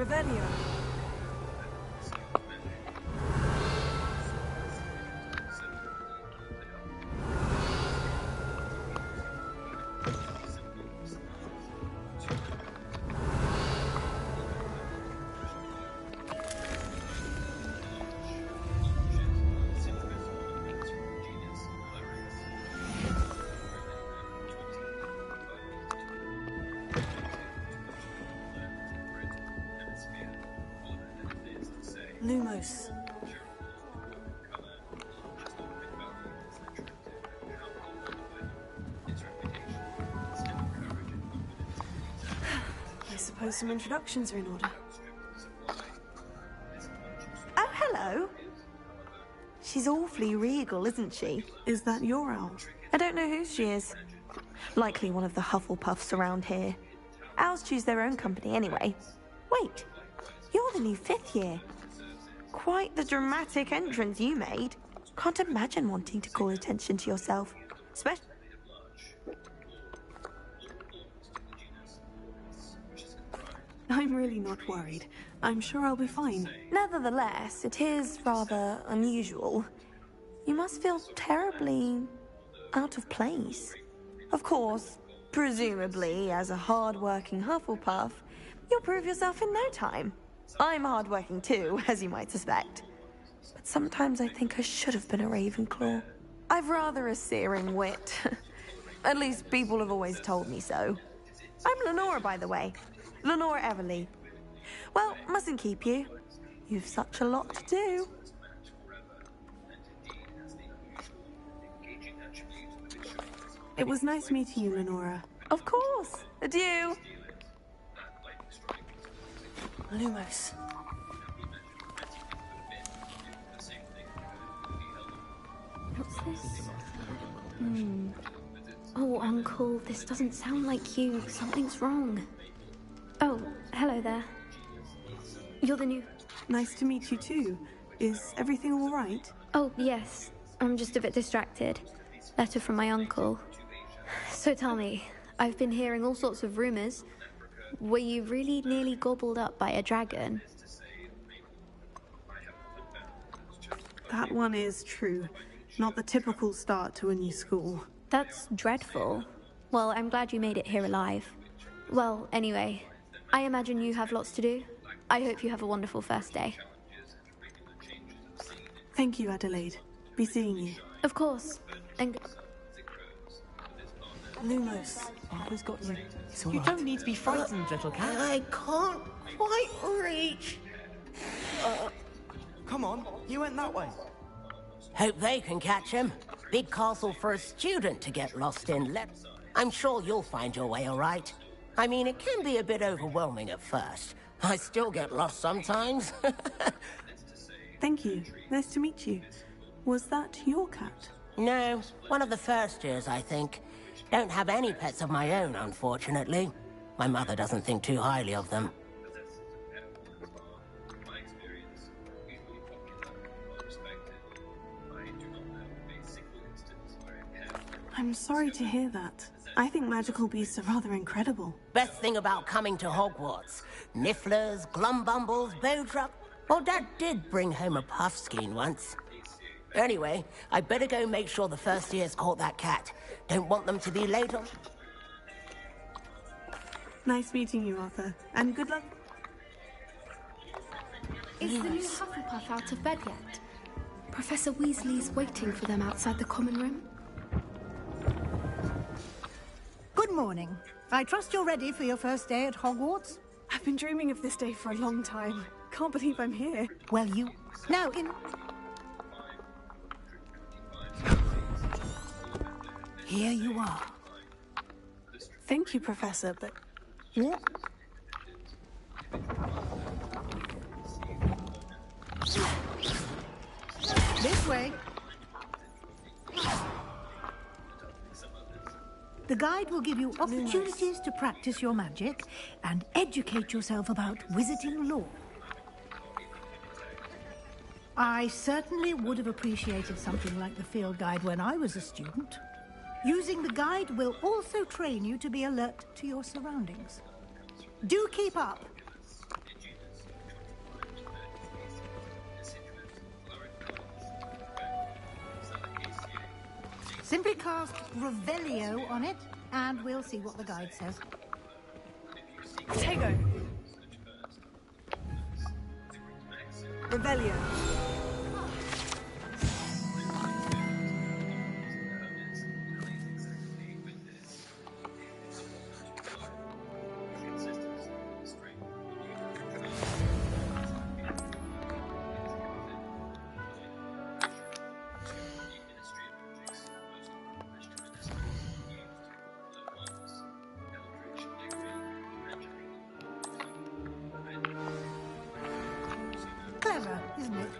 Revelio. Lumos. I suppose some introductions are in order. Oh, hello. She's awfully regal, isn't she? Is that your owl? I don't know who she is. Likely one of the Hufflepuffs around here. Owls choose their own company anyway. Wait, you're the new 5th year. Quite the dramatic entrance you made. Can't imagine wanting to call attention to yourself. Especially... I'm really not worried. I'm sure I'll be fine. Nevertheless, it is rather unusual. You must feel terribly out of place. Of course, presumably, as a hard-working Hufflepuff, you'll prove yourself in no time. I'm hard-working too, as you might suspect. But sometimes I think I should have been a Ravenclaw. I've rather a searing wit. At least people have always told me so. I'm Lenora, by the way. Lenora Everly. Well, mustn't keep you. You've such a lot to do. It was nice meeting you, Lenora. Of course. Adieu. Lumos. What's this? Oh, Uncle, this doesn't sound like you. Something's wrong. Oh, hello there. You're the new... Nice to meet you too. Is everything all right? Oh, yes. I'm just a bit distracted. Letter from my uncle. So tell me, I've been hearing all sorts of rumors. Were you really nearly gobbled up by a dragon? That one is true. Not the typical start to a new school. That's dreadful. Well, I'm glad you made it here alive. Well, anyway, I imagine you have lots to do. I hope you have a wonderful first day. Thank you, Adelaide. Be seeing you. Of course. And... Lumos, who's got you? You don't need to be frightened, little cat. I can't quite reach. Come on, you went that way. Hope they can catch him. Big castle for a student to get lost in. I'm sure you'll find your way all right. I mean, it can be a bit overwhelming at first. I still get lost sometimes. Thank you. Nice to meet you. Was that your cat? No, one of the first years, I think. Don't have any pets of my own, unfortunately. My mother doesn't think too highly of them. I'm sorry to hear that. I think magical beasts are rather incredible. Best thing about coming to Hogwarts. Nifflers, glumbumbles, bowdruck. Well, Dad did bring home a puffskein once. Anyway, I better go make sure the first years caught that cat. Don't want them to be late on... Nice meeting you, Arthur. And good luck. Is the new Hufflepuff out of bed yet? Professor Weasley's waiting for them outside the common room. Good morning. I trust you're ready for your first day at Hogwarts? I've been dreaming of this day for a long time. Can't believe I'm here. Well, you... Now, in... Here you are. Thank you, Professor, but... Yeah. This way. The guide will give you opportunities to practice your magic and educate yourself about wizarding lore. I certainly would have appreciated something like the field guide when I was a student. Using the guide will also train you to be alert to your surroundings. Do keep up. Simply cast Revelio on it, and we'll see what the guide says. Tego. Revelio. Clever, isn't it?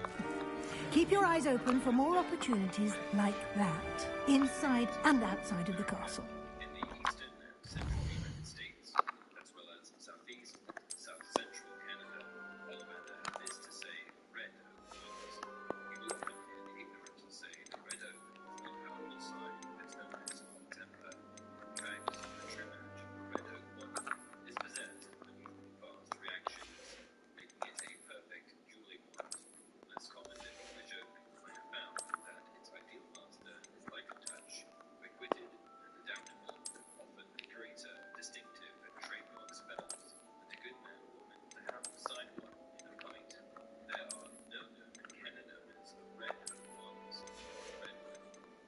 Keep your eyes open for more opportunities like that, inside and outside of the castle. In the eastern and central United States, as well as southeast and south-central Canada, Ollivander had this to say of red oak walls. He will come here the ignorant to say that red oak is not powerful sign of its owners of temper. In fact, the true match of a red oak wand is possessed of unusually fast reactions, making it a perfect dueling wand. Less common in English oak, I have found that its ideal master is light of touch, quick-witted and adaptable, often curator of distinctive and trademark spells, and a good man or woman to have beside one in a fight. There are no known canon owners of red oak wands.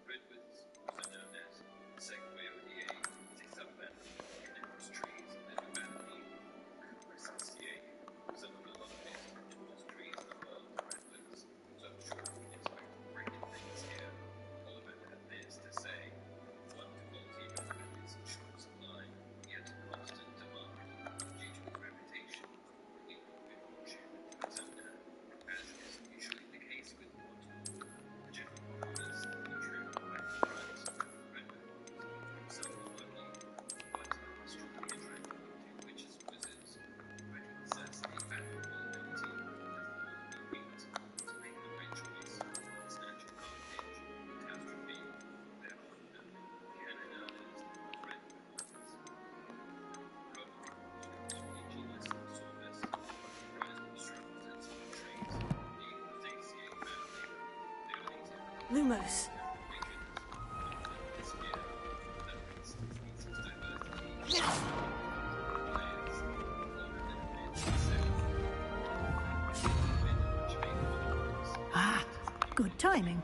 Redwoods, also known as Sequoia, is a subfamily of coniferous trees that humanity Cupressaceae, some of the longest and tallest trees in the world are redwoods, so I'm sure we can expect great things here. Ollivander had this to say: one quality redwood is in short supply, yet constant demand, due to its reputation for bringing good fortune to its owner, as is usually the case with wood. The general populace of the true white tribes of redwood themselves lucky, but are strongly attracted to witches and wizards, who possess the admirable ability, as the word will read, to make the right choice, snatch advantage, catastrophe. There are no canon owners of redwood wands. However, one genus of Sorbus, comprised of the shrubs and small trees, the Cupressaceae family, the only example Lumos. this year, that makes species diversity. Ah, good timing.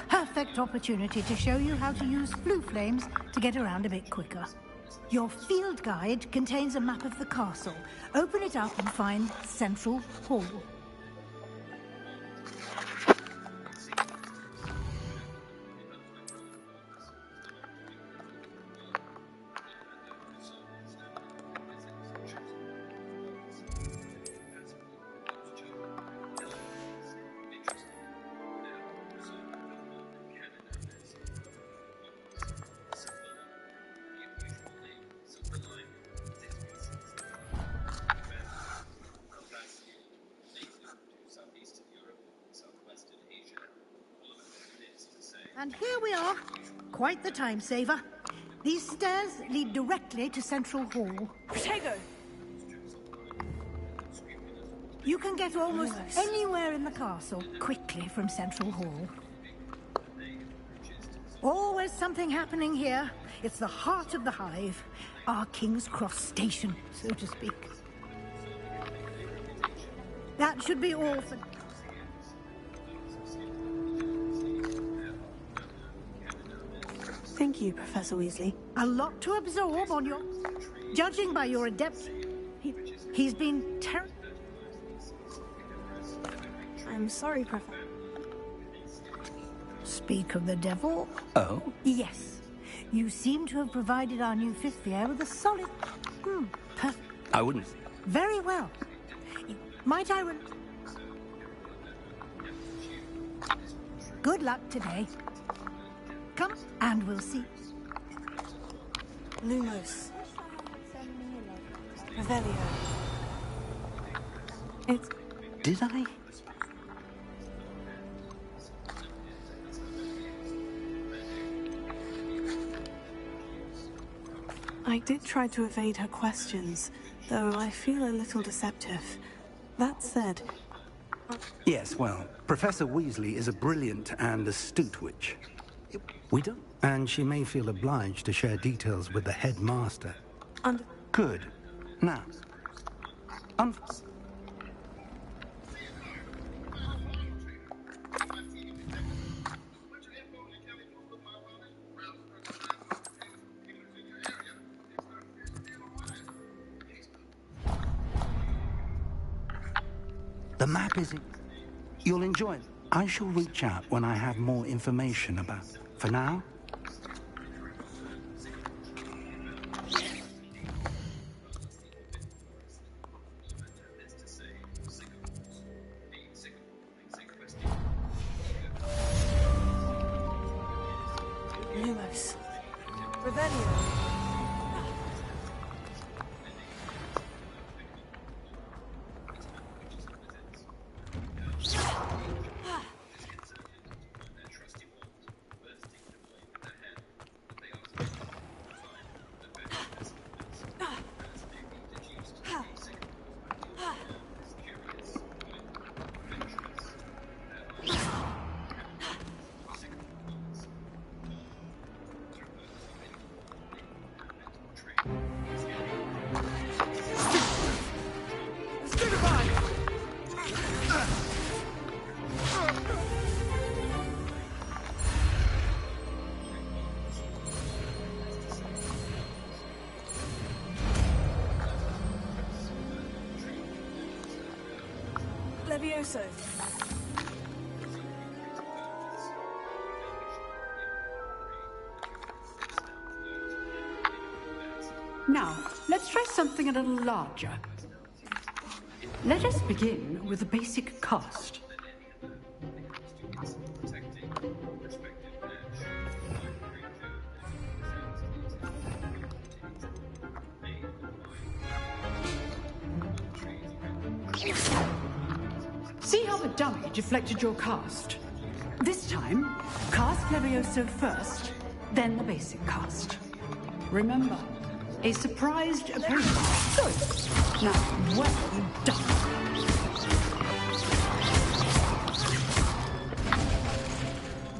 Perfect opportunity to show you how to use flue flames to get around a bit quicker. Your field guide contains a map of the castle. Open it up and find Central Hall. And here we are. Quite the time saver. These stairs lead directly to Central Hall. Tego. You can get almost anywhere in the castle quickly from Central Hall. Always something happening here. It's the heart of the hive. Our King's Cross station, so to speak. That should be all for... Thank you, Professor Weasley. A lot to absorb on your... Judging by your adept, he's been terrible. I'm sorry, Professor. Speak of the devil. Oh? Yes. You seem to have provided our new fifth year with a solid... perfect. I wouldn't. Very well. Might I... Good luck today. Come, and we'll see. Lumos. Revelio. It's... Did I? I did try to evade her questions, though I feel a little deceptive. That said... Yes, well, Professor Weasley is a brilliant and astute witch. We don't. And she may feel obliged to share details with the headmaster. Good. Now, the map is... You'll enjoy it. I shall reach out when I have more information about... For now... Lumos. Revelio. Levioso. Now, let's try something a little larger. Let us begin with the basic cast. See how the dummy deflected your cast? This time, cast Levioso first, then the basic cast. Remember, a surprised opponent. Good. Now, well done.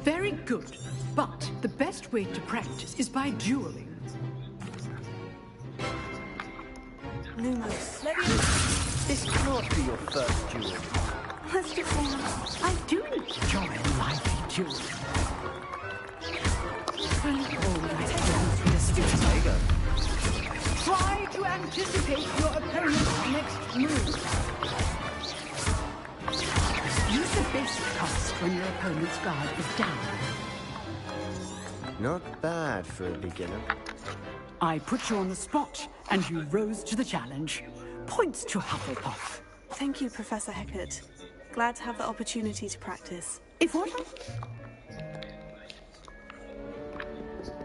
Very good. But the best way to practice is by dueling. Lumos. This can't be your first duel. Let's do things. I do enjoy lively dueling. Well, all right, There you go. try to anticipate your opponent's next move. Use the basic cast when your opponent's guard is down. Not bad for a beginner. I put you on the spot, and you rose to the challenge. Points to Hufflepuff. Thank you, Professor Hecat. Glad to have the opportunity to practice. If what?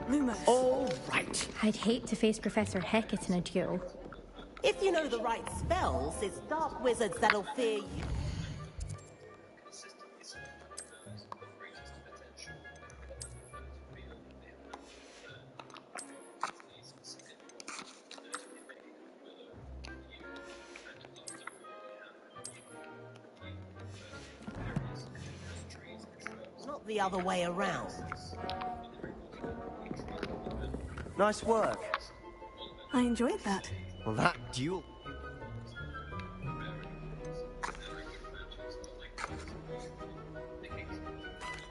Lumos. All right. I'd hate to face Professor Hecat in a duel. If you know the right spells, it's dark wizards that'll fear you. Not the other way around. Nice work. I enjoyed that. Well, that duel...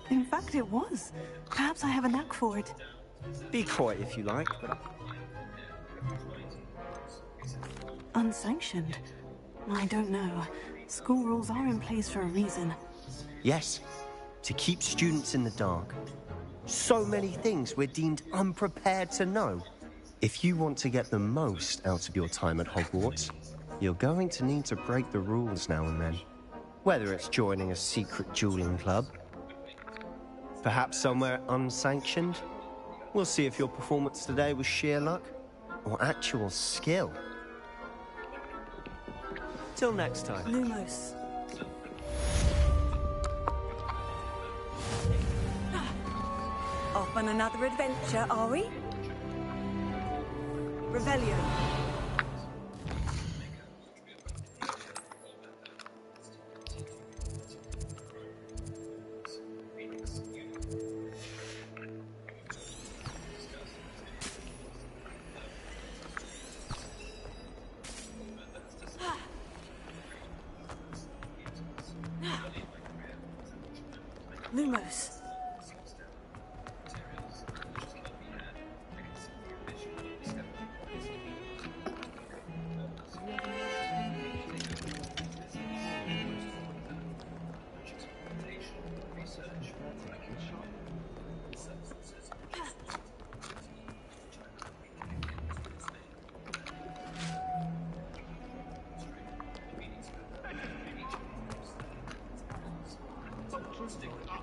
In fact, it was. Perhaps I have a knack for it. Be quiet if you like, but... Unsanctioned? I don't know. School rules are in place for a reason. Yes, to keep students in the dark. So many things we're deemed unprepared to know. If you want to get the most out of your time at Hogwarts, you're going to need to break the rules now and then. Whether it's joining a secret dueling club, perhaps somewhere unsanctioned. We'll see if your performance today was sheer luck or actual skill. Till next time. Lumos. Off on another adventure, are we? Revelio. Lumos.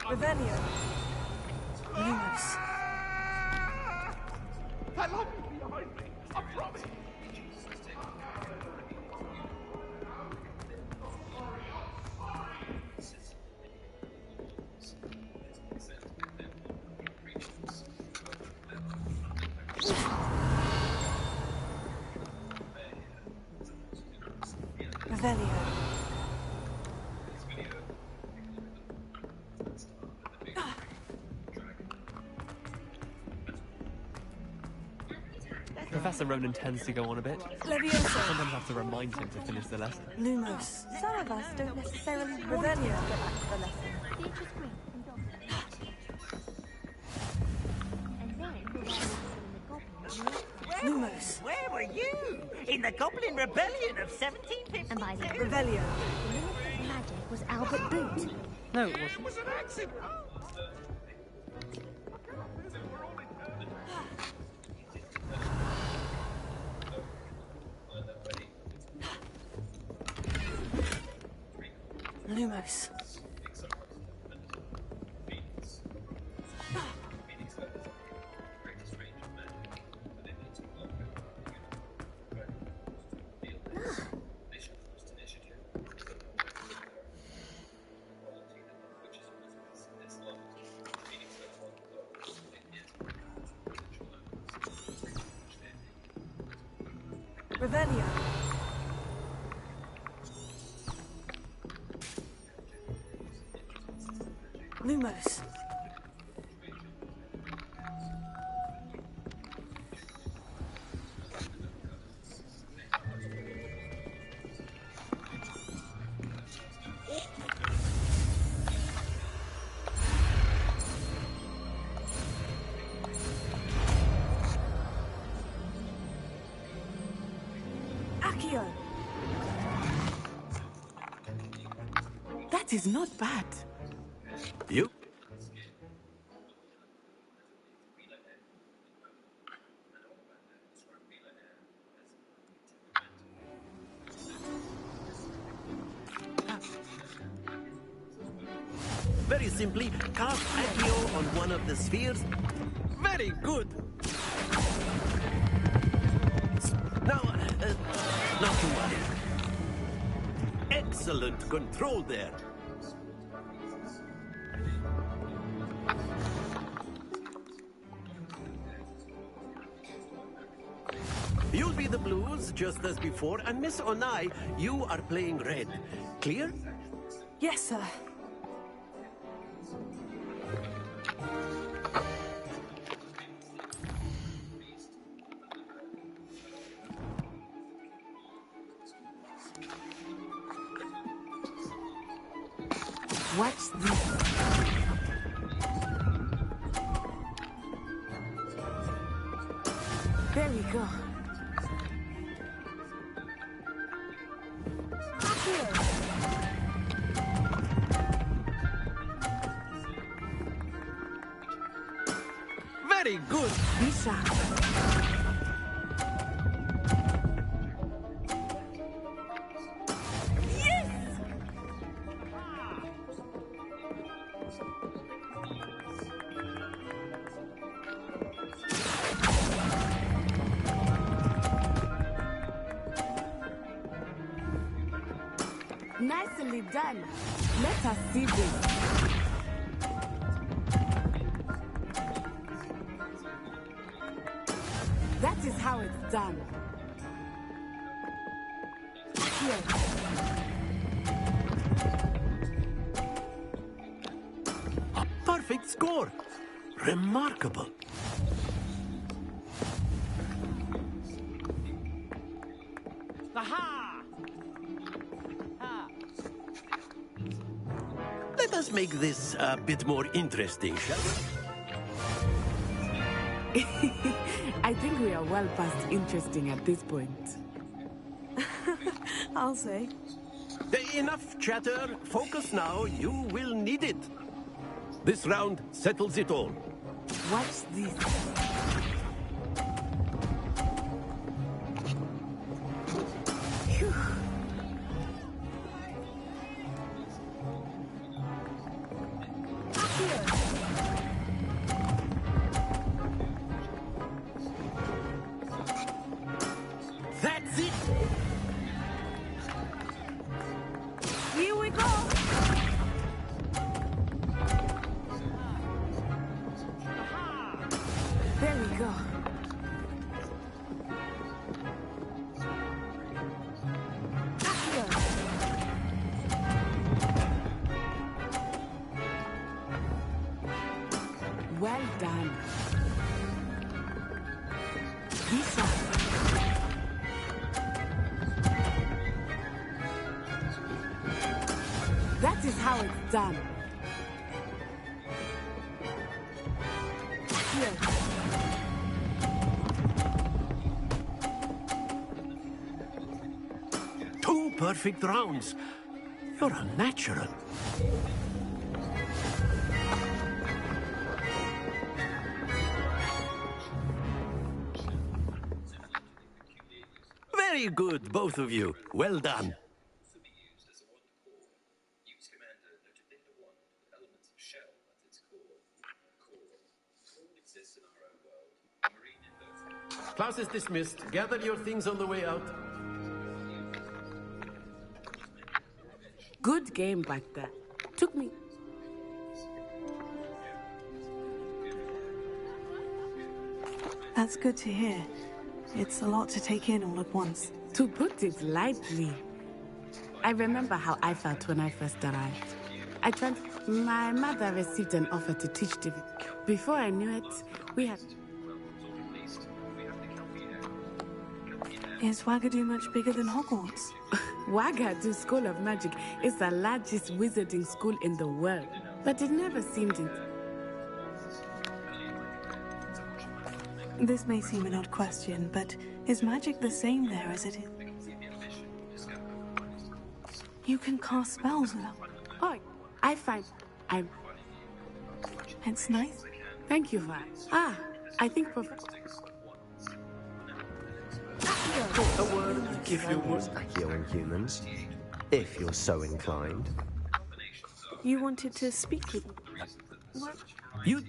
Revelio. Lumos. That lock is behind me, I promise. Revelio. Professor Ronan tends to go on a bit. Leviosa. Sometimes have to remind him to finish the lesson. Lumos. Some of us don't necessarily want to go back to the lesson. Lumos. Where were you? In the Goblin Rebellion of 1752? And by the way, Revelio. the Minister of Magic was Albert Boot. No, it wasn't. It was an accident. Lumos. Revelio. Lumos. Accio. That is not bad. You? Very simply, cast Accio on one of the spheres. Very good. Now, not to worry. Excellent control there. You'll be the blues, just as before, and Miss Onai, you are playing red. Clear? Yes, sir. What's this? There we go. Very good. Lisa. Nicely done. Let us see this. That is how it's done. Here. A perfect score. Remarkable. Aha! Ha! us make this a bit more interesting, shall we? I think we are well past interesting at this point. I'll say. Enough chatter. Focus now. You will need it. This round settles it all. Watch this. Phew. That's it. Here we go. There we go. Well done. Lisa. That is how it's done. Here. Two perfect rounds. You're a natural. Very good, both of you. Well done. Class is dismissed. Gather your things on the way out. Good game back there. Took me. That's good to hear. It's a lot to take in all at once. To put it lightly, I remember how I felt when I first arrived. My mother received an offer to teach divinity. Before I knew it, we had... Is Wagadu much bigger than Hogwarts? Wagadu School of Magic is the largest wizarding school in the world, but it never seemed it. This may seem an odd question, but is magic the same there as it is? You can cast spells without... Oh, I find... It's nice. Thank you, Vi. I think... A word if you would. Archaeo-Inhumans, if you're so inclined. You wanted to speak with me? What? You...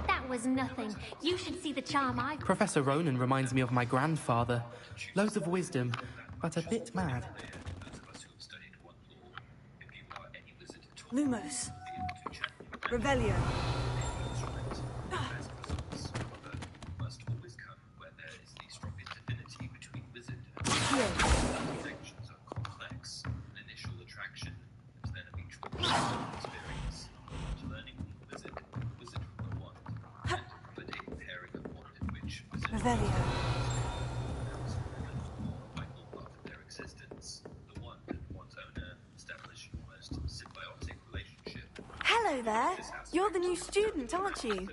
That was nothing. You should see the charm I've... Professor Ronan reminds me of my grandfather. Loads of wisdom, but a bit mad. Lumos. Revelio. Revelio. Hello there. You're the new student, aren't you?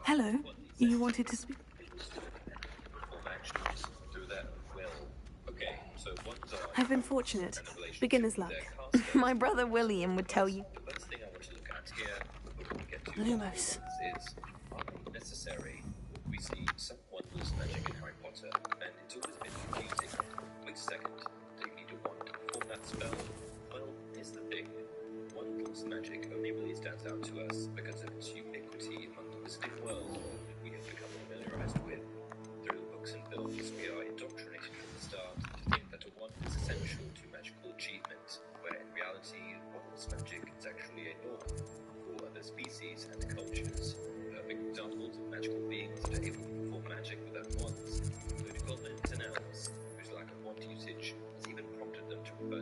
Hello. You wanted to speak? I've been fortunate. Beginner's luck. My brother William would tell you. Lumos. Necessary. We see some wondrous magic in Harry Potter, and it's always been confusing. Wait a second. Do you need a wand to perform that spell? Well, here's the thing. Wandless magic only really stands out to us because of its ubiquity among the wizarding world we have become familiarized with. Through books and films, we are indoctrinated from the start to think that a wand is essential to magical achievement, where in reality, wandless magic is actually a norm for other species and cultures. Perfect examples of magical beings that are able to perform magic without wands include goblins and elves, whose lack of wand usage has even prompted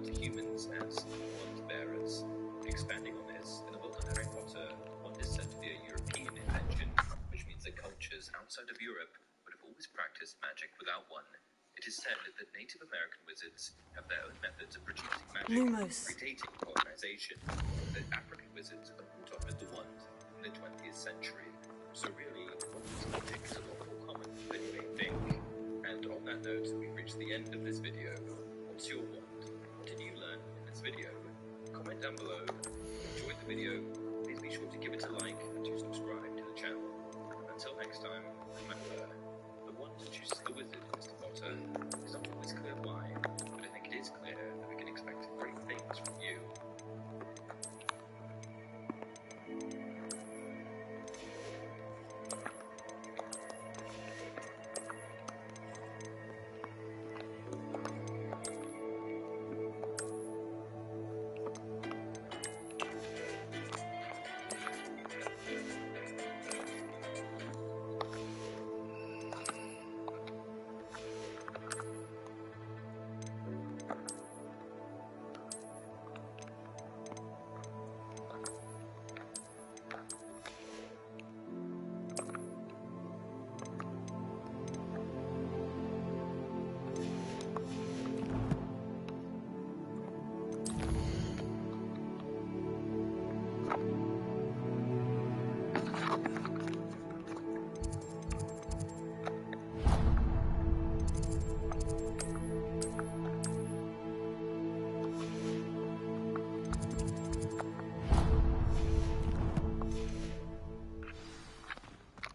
to humans as wand bearers. Expanding on this, in the world of Harry Potter, wand is said to be a European invention, which means that cultures outside of Europe would have always practiced magic without one. It is said that Native American wizards have their own methods of producing magic, Lumos. predating colonization. The African wizards were brought up with the wand in the 20th century. So really, wand magic is a lot more common than you may think. And on that note, we've reached the end of this video. What's your wand? What did you learn in this video? Comment down below. Enjoyed the video? Please be sure to give it a like and to subscribe to the channel. Until next time, remember, the wand that chooses the wizard, Mr. Potter, is not always clear why, but I think it is clear that we can expect great things from you.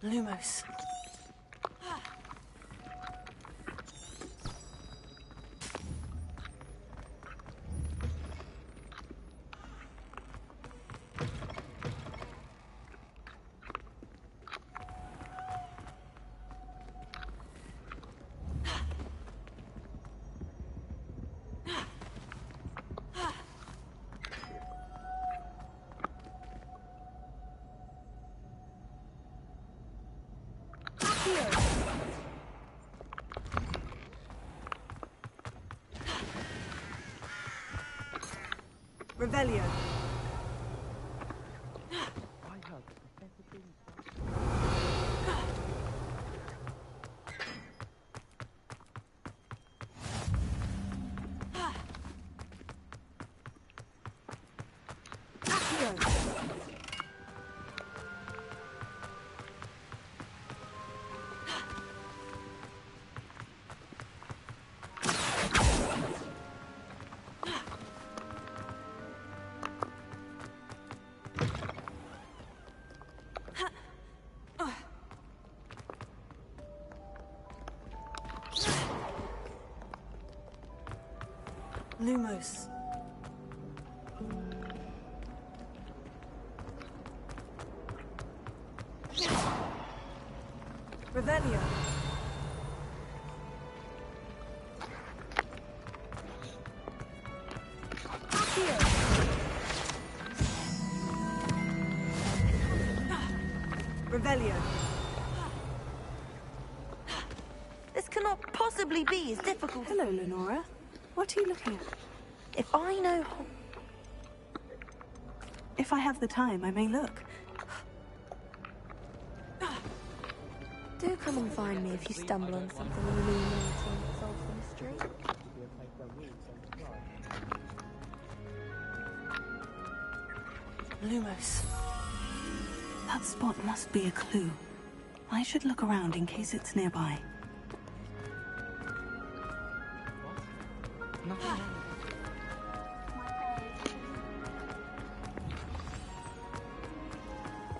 Lumos. Revelio. Lumos. Revelio. Revelio. This cannot possibly be as difficult. Hello, Lenora. What are you looking at? If I know... If I have the time, I may look. Do come and find me if you stumble on something illuminating that solves the mystery. Lumos. That spot must be a clue. I should look around in case it's nearby.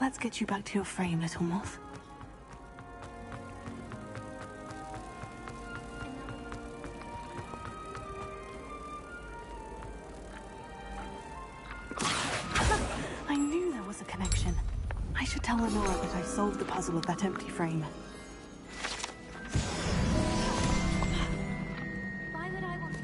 Let's get you back to your frame, little moth. I knew there was a connection. I should tell Lenora that I solved the puzzle of that empty frame. Why would I want to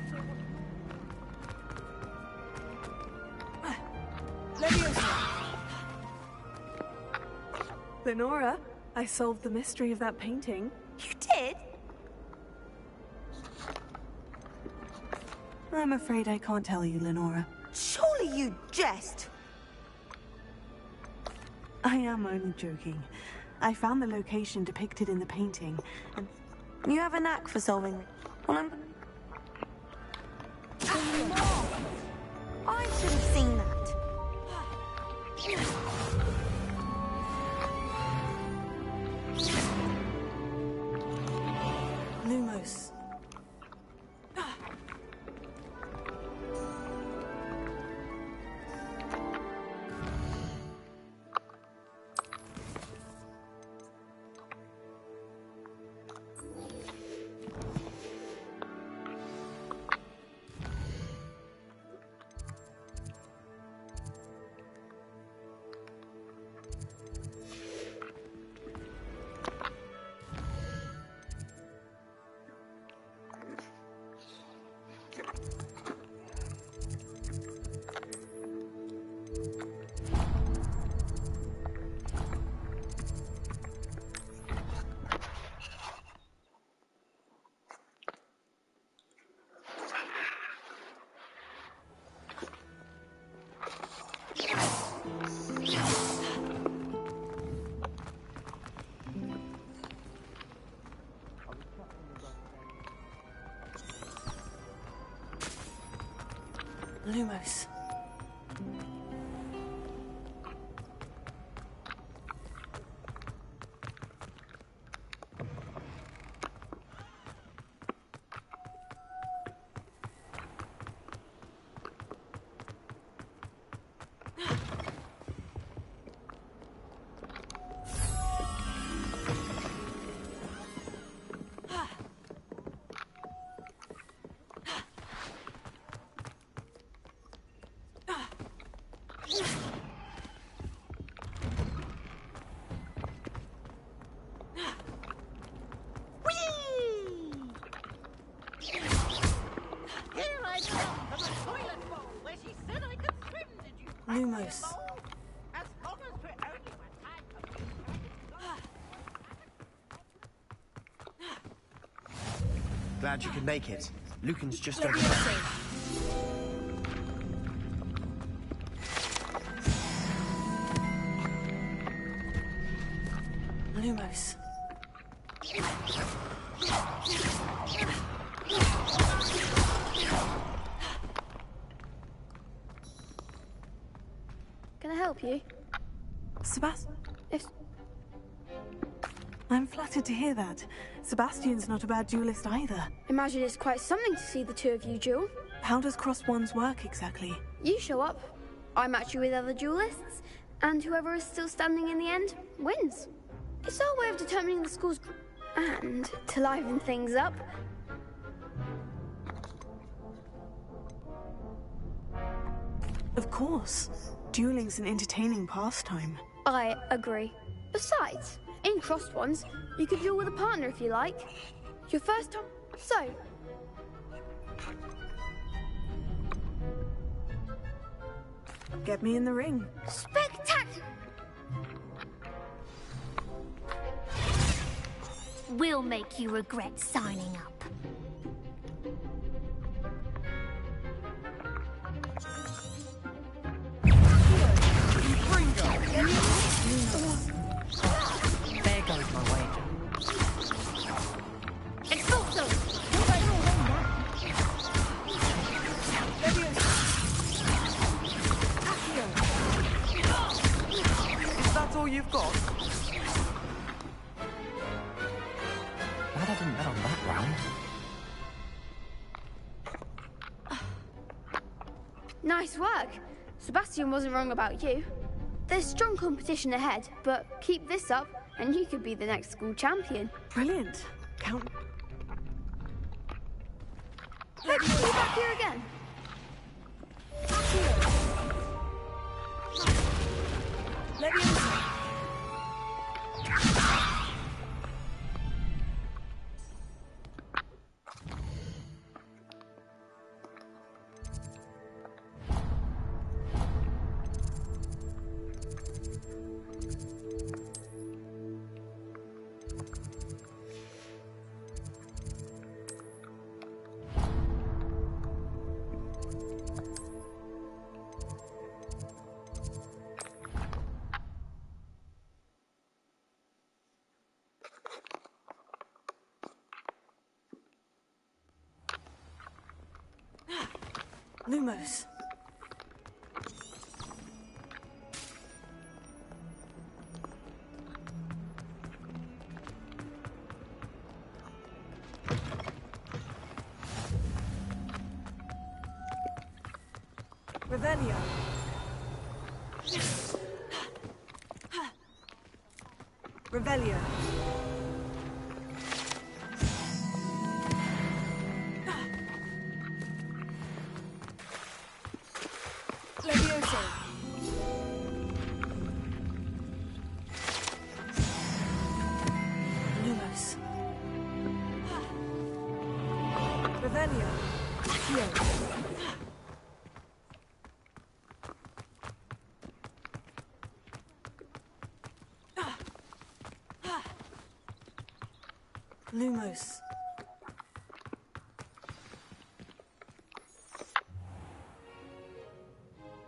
Lenora, I solved the mystery of that painting. You did? I'm afraid I can't tell you, Lenora. Surely you jest. I am only joking. I found the location depicted in the painting, and... You have a knack for solving... Well, I'm... I should have seen that. Lumos. Lumos. Lumos. Glad you could make it. Lucan's just over there. Lumos. Can I help you? Sebastian? If... I'm flattered to hear that. Sebastian's not a bad duelist either. Imagine it's quite something to see the two of you duel. How does cross ones work exactly? You show up, I match you with other duelists, and whoever is still standing in the end wins. It's our way of determining the score's... And to liven things up, Of course. Dueling's an entertaining pastime. I agree. Besides, in crossed ones, you could duel with a partner if you like. Your first time... So... Get me in the ring. Spectacular! We'll make you regret signing up. There goes my wager. Expulso! Is that all you've got? Glad I didn't bet on that round. Nice work. Sebastian wasn't wrong about you. There's strong competition ahead, but keep this up and you could be the next school champion. Brilliant. Count... Let's see you back here again. Lumos. Revelio. Revelio. Levioso. Lumos. Revelio. Accio. Lumos.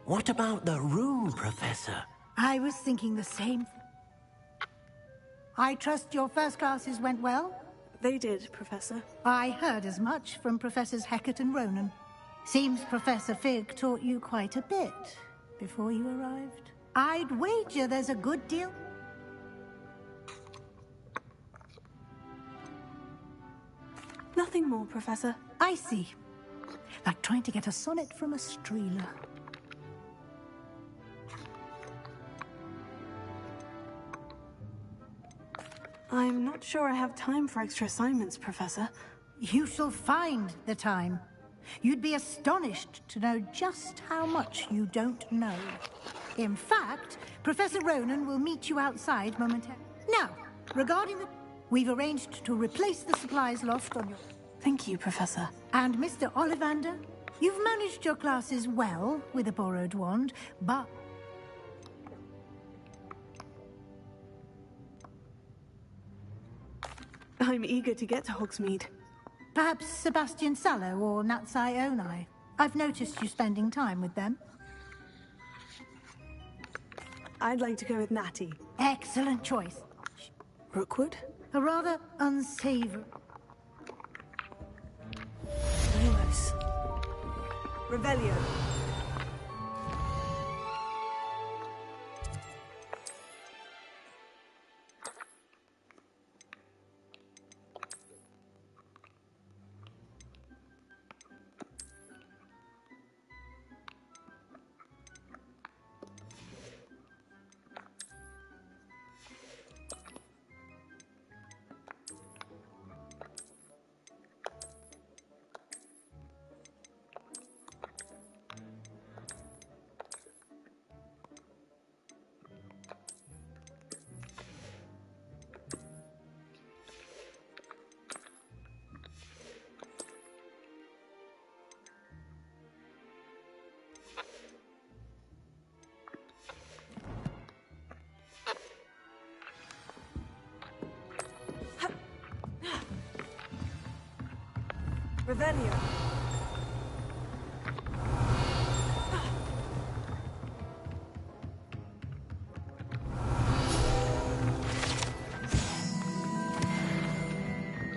What about the room, Professor? I was thinking the same. I trust your first classes went well? They did, Professor. I heard as much from Professors Hecat and Ronan. Seems Professor Fig taught you quite a bit before you arrived. I'd wager there's a good deal. Nothing more, Professor. I see. Like trying to get a sonnet from a streeler. I'm not sure I have time for extra assignments, Professor. You shall find the time. You'd be astonished to know just how much you don't know. In fact, Professor Ronan will meet you outside momentarily. Now, regarding the... We've arranged to replace the supplies lost on your... Thank you, Professor. And Mr. Ollivander, you've managed your classes well with a borrowed wand, but... I'm eager to get to Hogsmeade. Perhaps Sebastian Sallow or Natsai Onai. I've noticed you spending time with them. I'd like to go with Natty. Excellent choice. Rookwood? A rather unsavory... Lumos. Revelio. Revelio.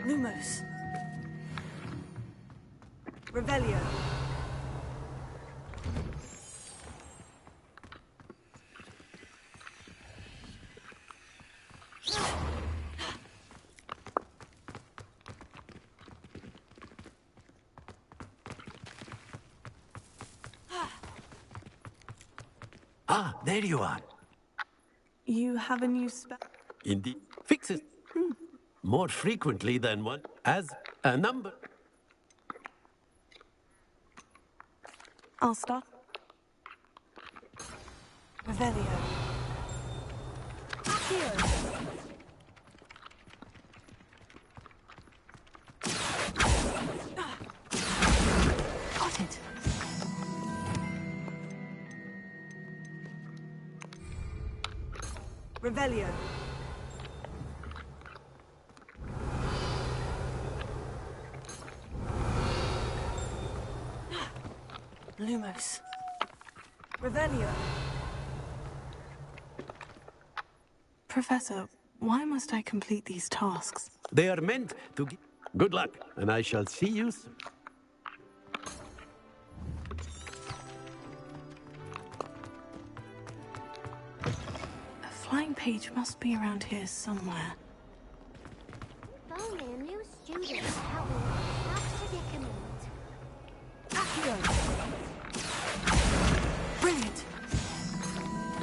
Lumos. Revelio. Ah, there you are. You have a new spell? Indeed. Fix it. More frequently than one. As a number. I'll start. Revelio. Accio. Got it. Revelio. Lumos. Revelio. Professor, why must I complete these tasks? They are meant to give... Good luck, and I shall see you soon. second page must be around here somewhere. If only a new student to help me with that predicament. Accio! Brilliant!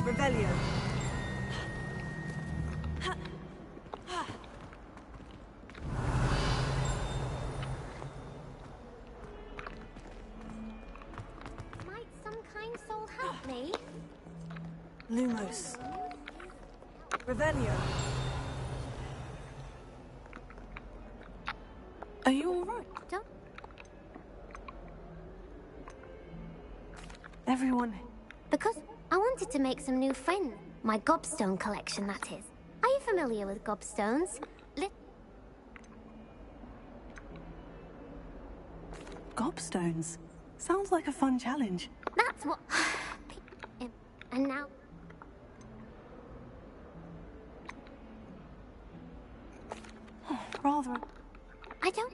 Revelio! Might some kind soul help me? Lumos. Revelio. Are you alright? Don't. Everyone. Because I wanted to make some new friends. My gobstone collection, that is. Are you familiar with gobstones? Gobstones? Sounds like a fun challenge. That's what. And now. Rather. I don't.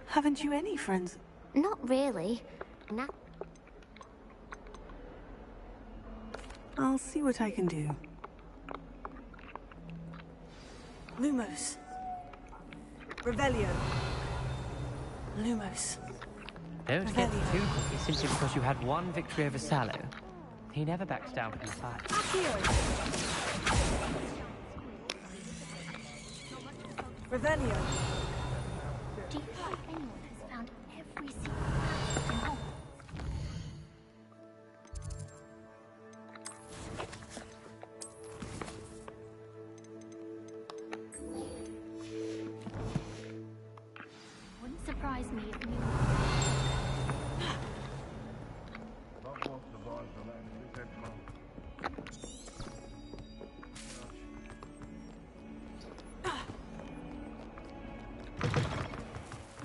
Haven't you any friends? Not really. Not. I'll see what I can do. Lumos. Revelio. Lumos. Don't get too cocky simply because you had one victory over Sallow. He never backs down from the fight. Revelio. Do you think anyone has found every secret passage in Hogwarts? Wouldn't surprise me if you.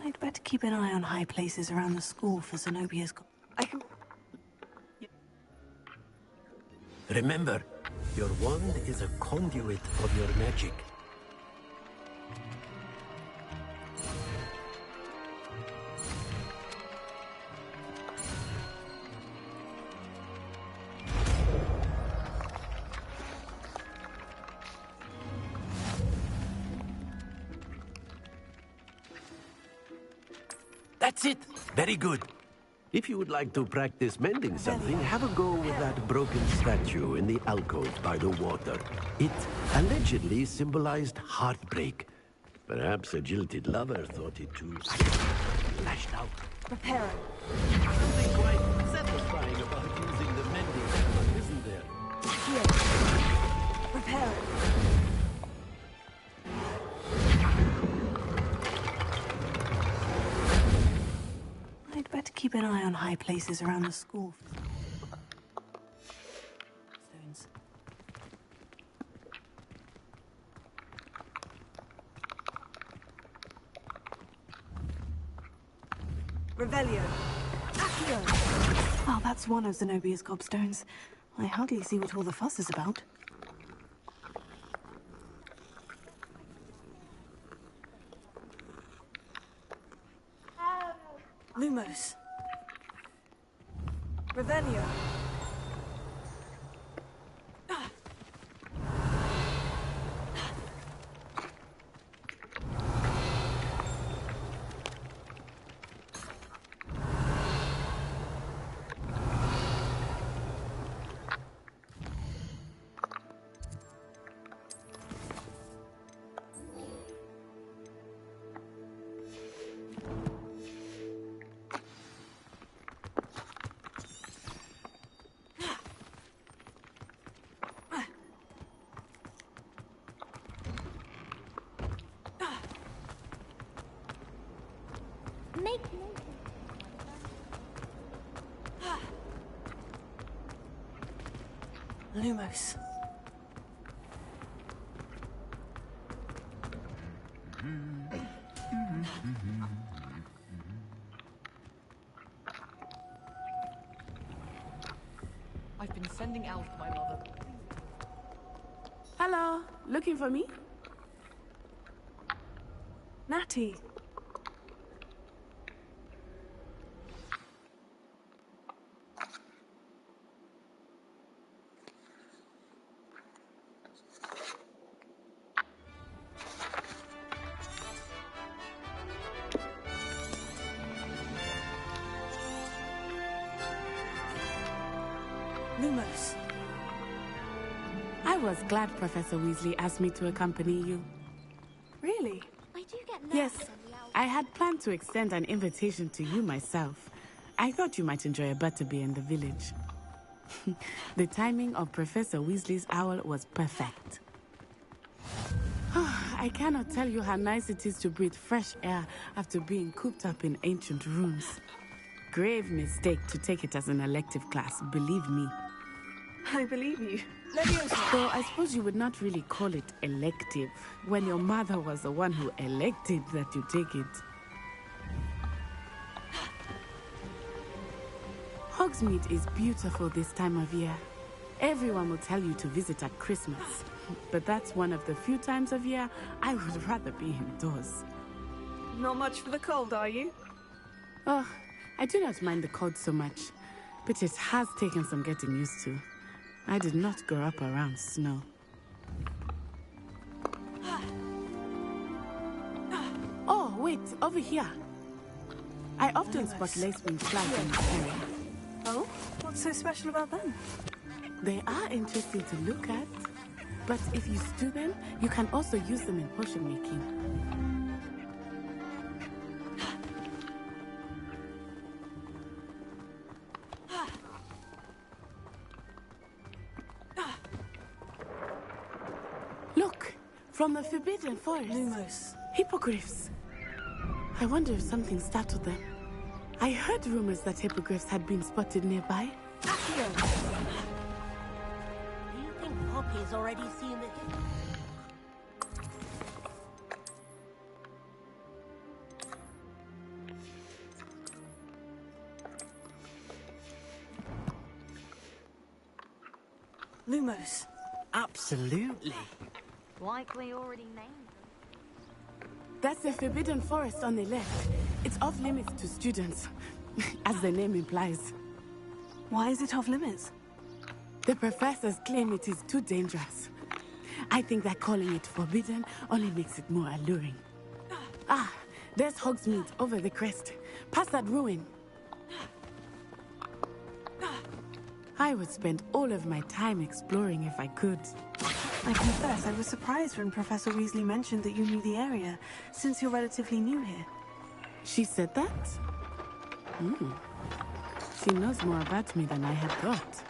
I'd better keep an eye on high places around the school for Zenobia's. I can. Remember, your wand is a conduit of your magic. That's it! Very good. If you would like to practice mending something, have a go with that broken statue in the alcove by the water. It allegedly symbolized heartbreak. Perhaps a jilted lover thought it too lashed out. Prepare. Something quite satisfying about using the mending hammer, isn't there? Prepare. I'd better keep an eye on high places around the school. Stones. Revelio. Accio. Oh, that's one of Zenobia's gobstones. I hardly see what all the fuss is about. Lumos. Revelio. Make Lumos. I've been sending Alf my mother. Hello, looking for me? Natty. Lumos. I was glad Professor Weasley asked me to accompany you. Really? I do get nervous. Yes, I had planned to extend an invitation to you myself. I thought you might enjoy a butterbeer in the village. The timing of Professor Weasley's owl was perfect. I cannot tell you how nice it is to breathe fresh air after being cooped up in ancient rooms. Grave mistake to take it as an elective class, believe me. I believe you. Though I suppose you would not really call it elective when your mother was the one who elected that you take it. Hogsmeade is beautiful this time of year. Everyone will tell you to visit at Christmas, but that's one of the few times of year I would rather be indoors. Not much for the cold, are you? Oh, I do not mind the cold so much, but it has taken some getting used to. I did not grow up around snow. Oh, wait, over here. I often spot lacewing flags in this area. Oh? What's so special about them? They are interesting to look at, but if you stew them, you can also use them in potion making. Look, from the Forbidden Forest. Lumos. Hippogriffs. I wonder if something startled them. I heard rumors that hippogriffs had been spotted nearby. Do you think Poppy's already seen the... Lumos. Absolutely. Like we already named them. That's the Forbidden Forest on the left. It's off limits to students, as the name implies. Why is it off limits? The professors claim it is too dangerous. I think that calling it forbidden only makes it more alluring. Ah, there's Hogsmeade over the crest. Past that ruin. I would spend all of my time exploring if I could. I confess, I was surprised when Professor Weasley mentioned that you knew the area, since you're relatively new here. She said that? She knows more about me than I had thought.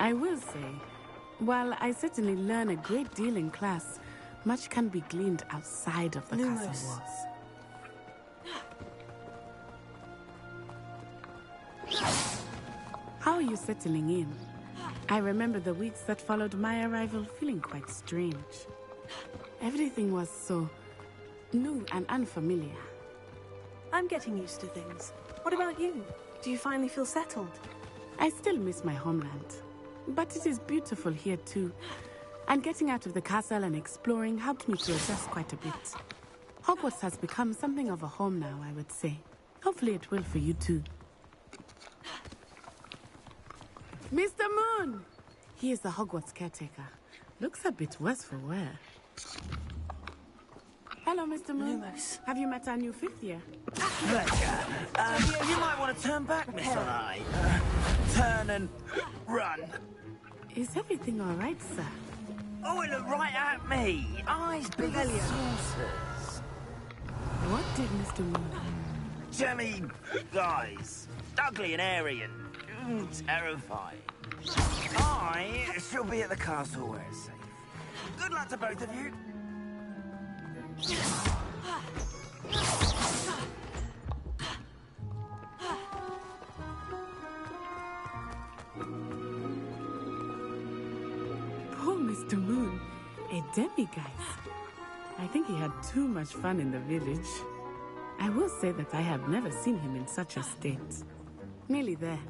I will say, while I certainly learn a great deal in class, much can be gleaned outside of the castle walls. How are you settling in? I remember the weeks that followed my arrival feeling quite strange. Everything was so new and unfamiliar. I'm getting used to things. What about you? Do you finally feel settled? I still miss my homeland, but it is beautiful here too. And getting out of the castle and exploring helped me to adjust quite a bit. Hogwarts has become something of a home now, I would say. Hopefully it will for you too. Mr. Moon! He is the Hogwarts caretaker. Looks a bit worse for wear. Hello, Mr. Moon. Lumos. Have you met our new fifth year? You might want to turn back, Miss Eye. Turn and run. Is everything all right, sir? Oh, it looked right at me. Eyes big as saucers. What did Mr. Moon? Jemmy guys. Ugly and airy and terrifying. I shall be at the castle where it's safe. Good luck to both of you. Poor Mr. Moon, a demiguise. I think he had too much fun in the village. I will say that I have never seen him in such a state. Nearly there.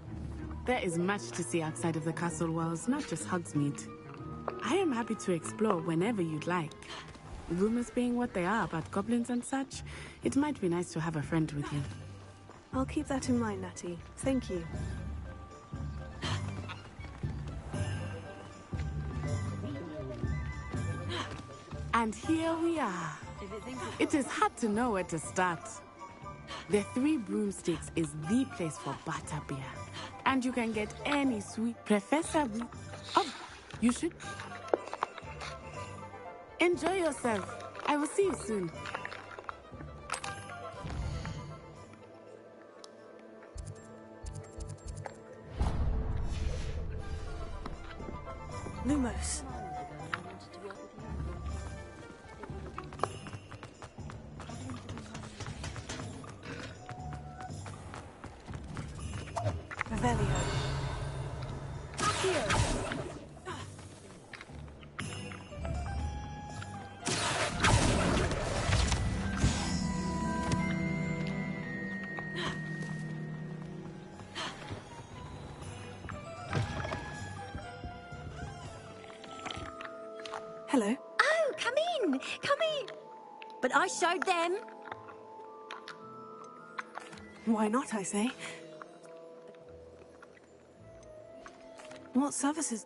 There is much to see outside of the castle walls, not just Hogsmeade. I am happy to explore whenever you'd like. Rumors being what they are about goblins and such, it might be nice to have a friend with you. I'll keep that in mind, Natty. Thank you. And here we are. It is hard to know where to start. The Three Broomsticks is the place for butterbeer. And you can get any sweet Professor. Oh, you should. Enjoy yourself. I will see you soon. Lumos. Revelio. Hello. Oh, come in! Come in! But I showed them. Why not, I say? What services?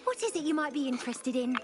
What is it you might be interested in?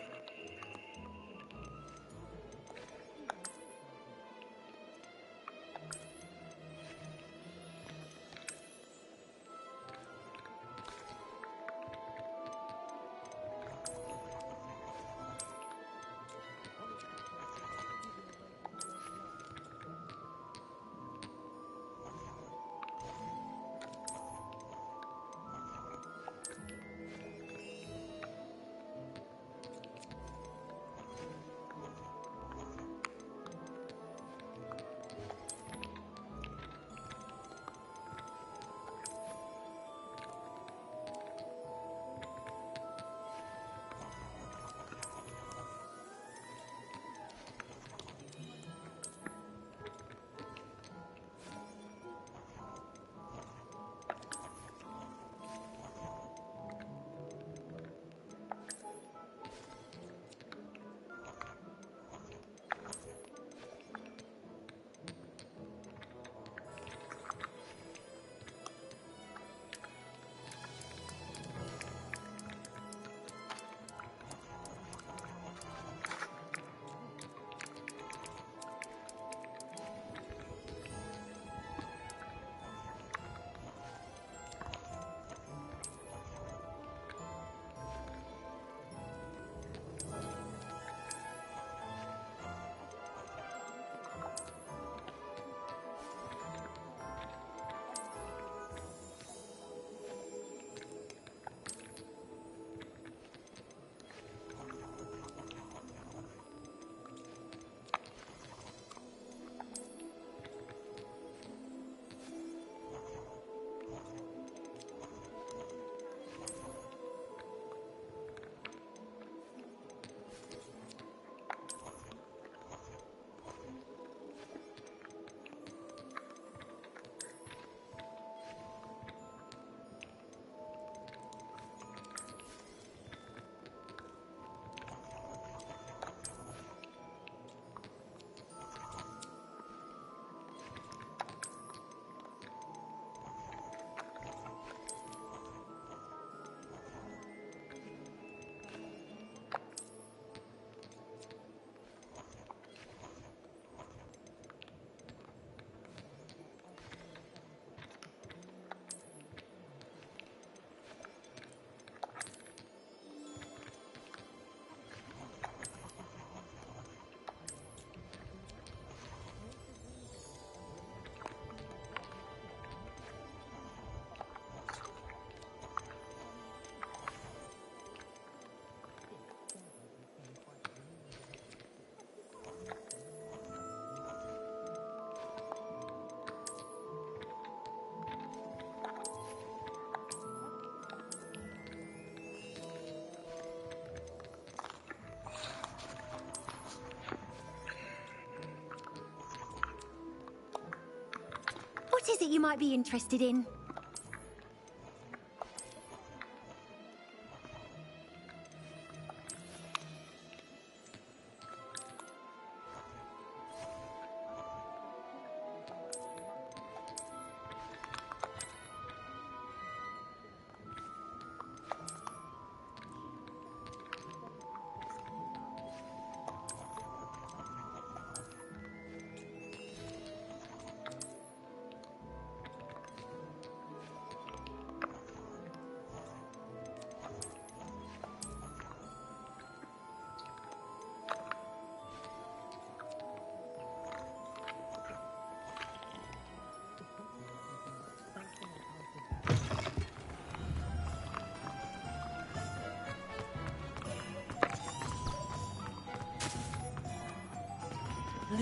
What is it you might be interested in?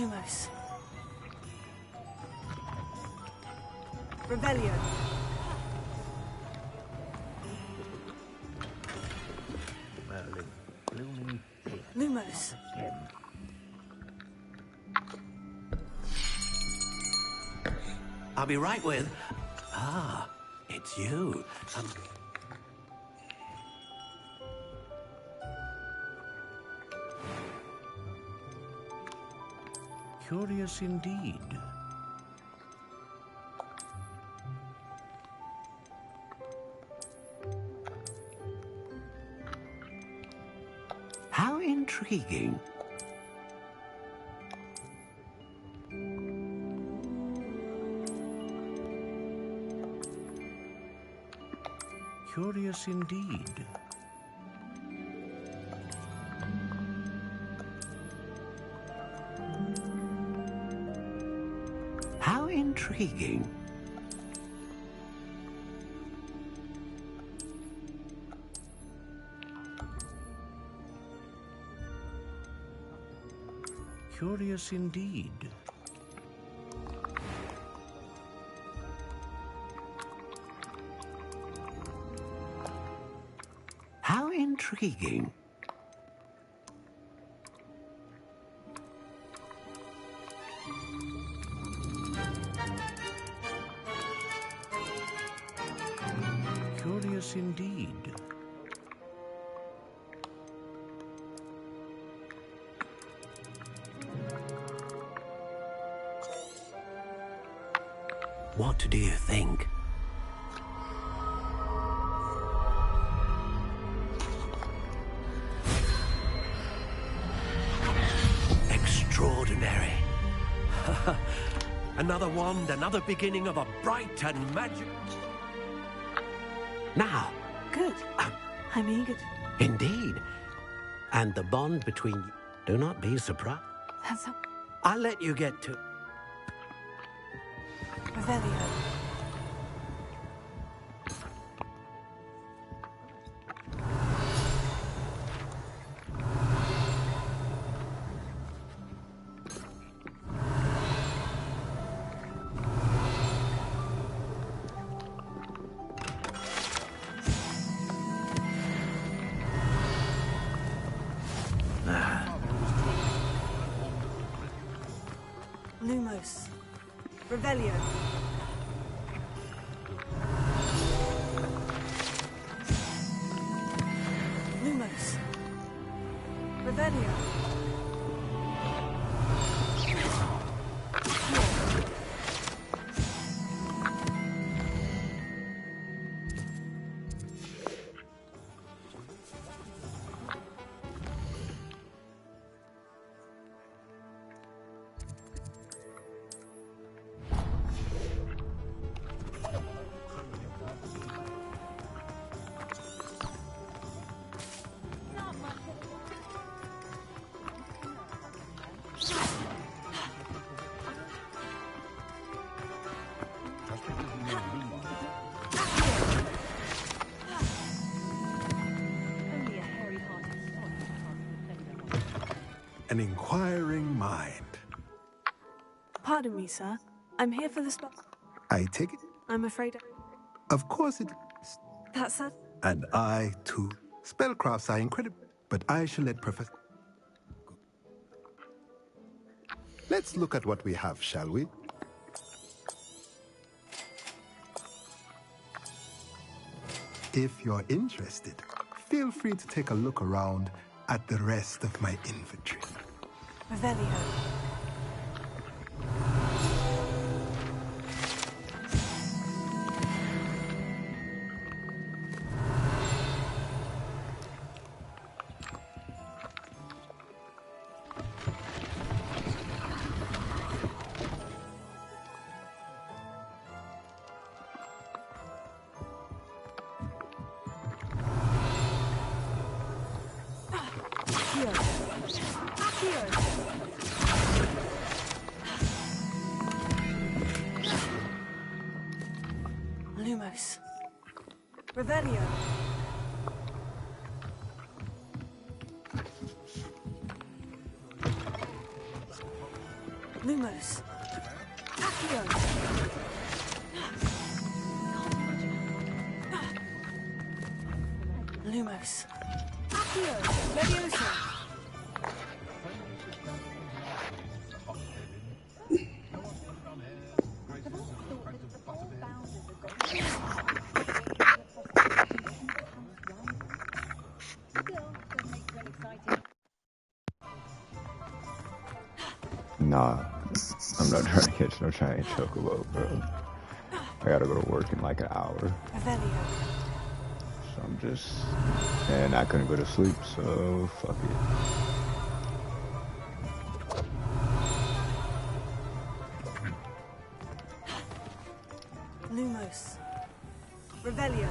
Lumos. Revelio. Lumos. I'll be right with... Ah, it's you. Curious indeed. How intriguing. Curious indeed. How intriguing. Curious indeed. How intriguing. Curious indeed. What do you think? Extraordinary. Another wand, another beginning of a bright and magic... Now. Good. I'm eager to... Indeed. And the bond between you... Do not be surprised. That's up. I'll let you get to... Revelio. Lumos. Revelio. Lumos. Revelio. An inquiring mind. Pardon me, sir. I'm here for the spot. I take it? I'm afraid Of course it is. that's it. And I, too. Spellcrafts are incredible, but I shall let Professor... Let's look at what we have, shall we? If you're interested, feel free to take a look around at the rest of my inventory. Revelio. Lumos. Revelio. Lumos. Accio. Leviosa. Nah, I'm not trying to catch no giant chocobo, bro. I gotta go to work in like an hour. So I'm just... And I couldn't go to sleep, so fuck it. Lumos. Revelio.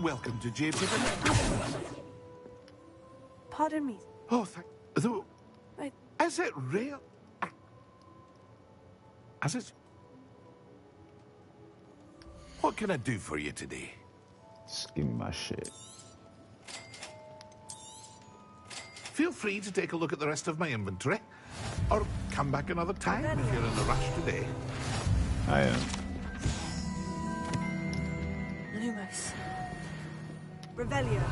Welcome to James. Pardon me. Oh, thank... Is it real? Is it? What can I do for you today? Just give me my shit. Feel free to take a look at the rest of my inventory. Or come back another time if you're in a rush today. I am. Lumos. Revelio.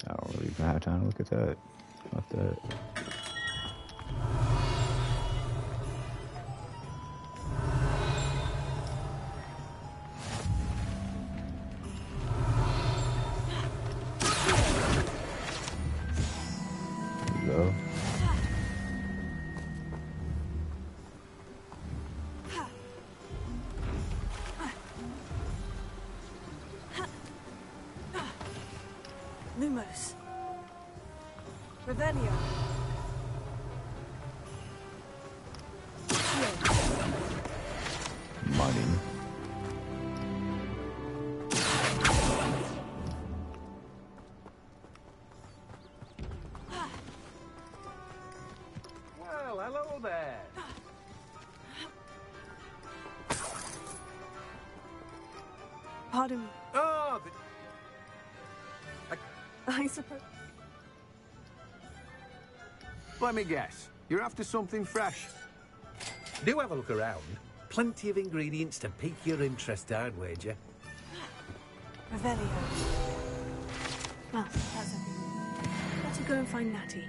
I don't really even have time to look at that. Fuck that. There you go. Lumos. Revelio. Money. Well, hello there. Pardon me. Oh, I suppose. Let me guess. You're after something fresh. Do have a look around. Plenty of ingredients to pique your interest, I'd wager. Revelio. Well, that's it. Better go and find Natty.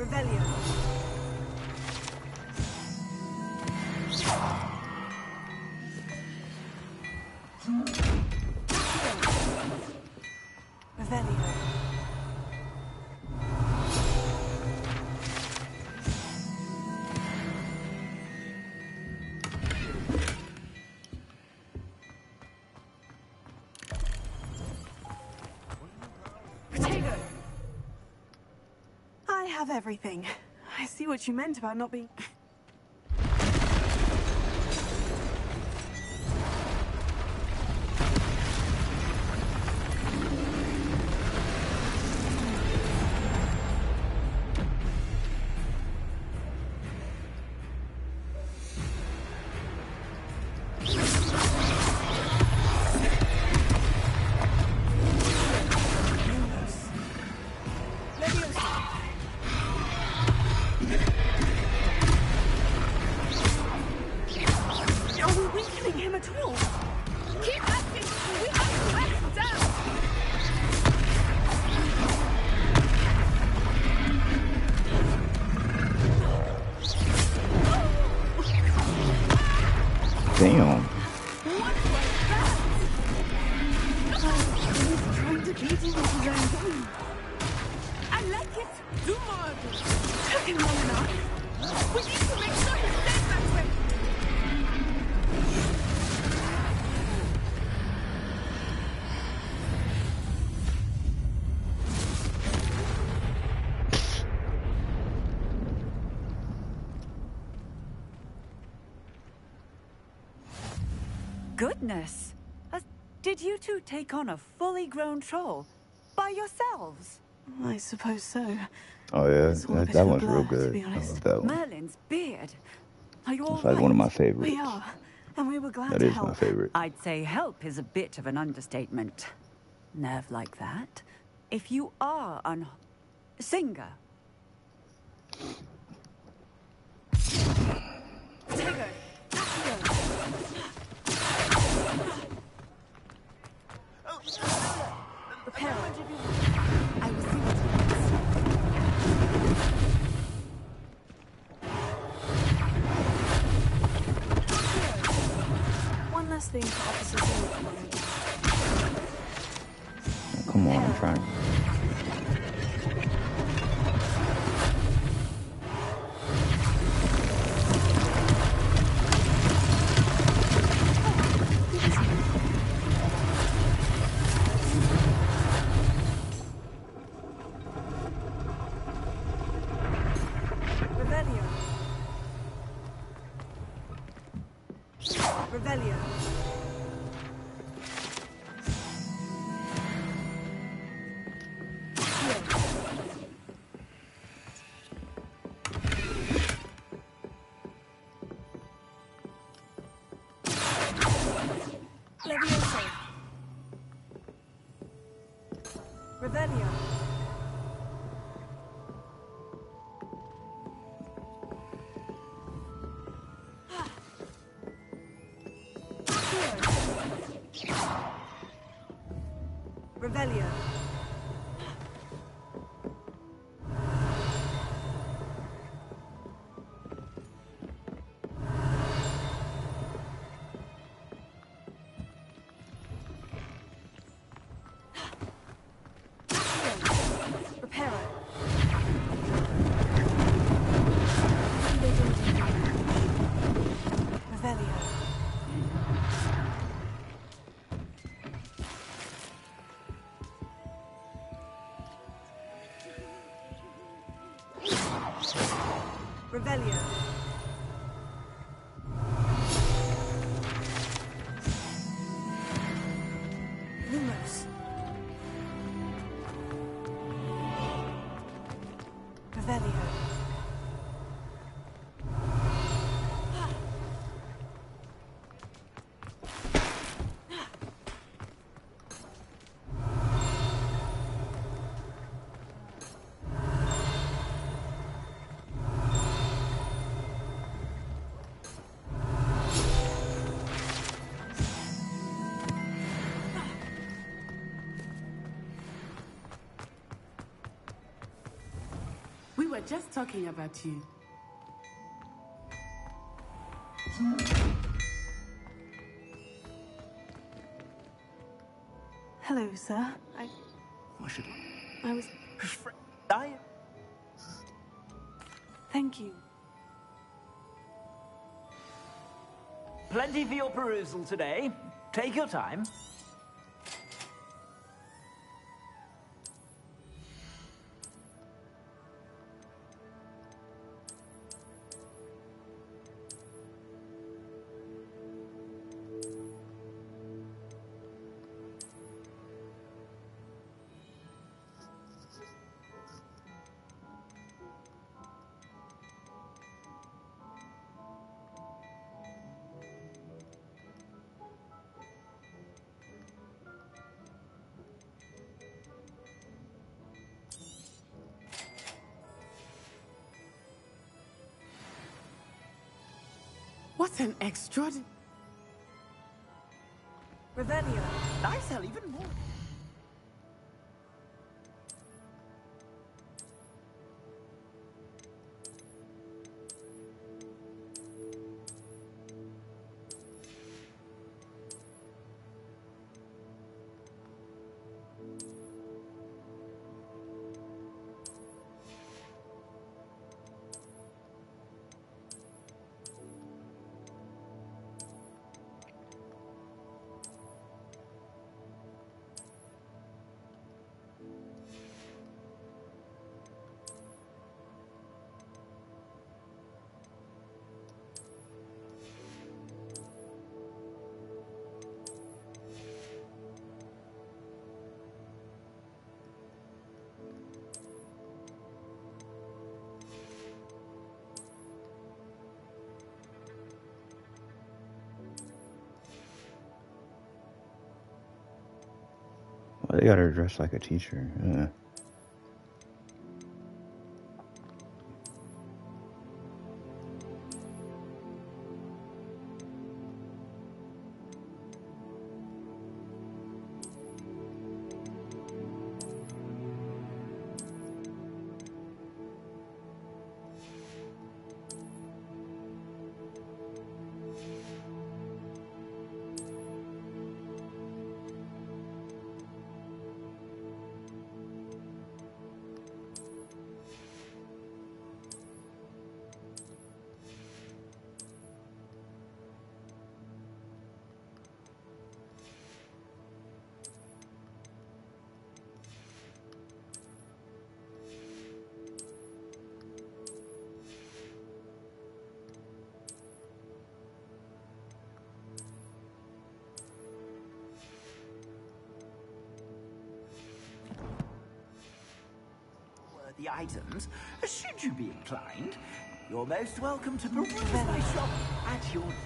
Revelio. Revelio. Potato! I have everything. I see what you meant about not being... Damn. Trying to beat him with his own game. I like it. Do more of it. Took him long enough. We need to make sure he stays that way. Goodness! Did you two take on a fully grown troll? By yourselves? I suppose so. Oh yeah, It's all a bit that of a one's real blur, to good. be I honest. love that one. Merlin's beard. Are you all It's like one of my favorites. We are, and we were glad That to is help. my favorite. I'd say help is a bit of an understatement. Nerve like that. If you are Singer. Potato. Repair. I will see what one last thing for Officer Silver. Come on, I'm trying. Revelio. Revelio. Levioso. Revelio. Revelio. Reparo. Revelio. Revelio. Lumos. Revelio. just talking about you. Hello, sir. I was... Thank you. Plenty for your perusal today. Take your time. What an extraordinary... Revelio. I sell even more. Well, they got her dressed like a teacher. Yeah. The items, should you be inclined, you're most welcome to peruse my shop at your leisure.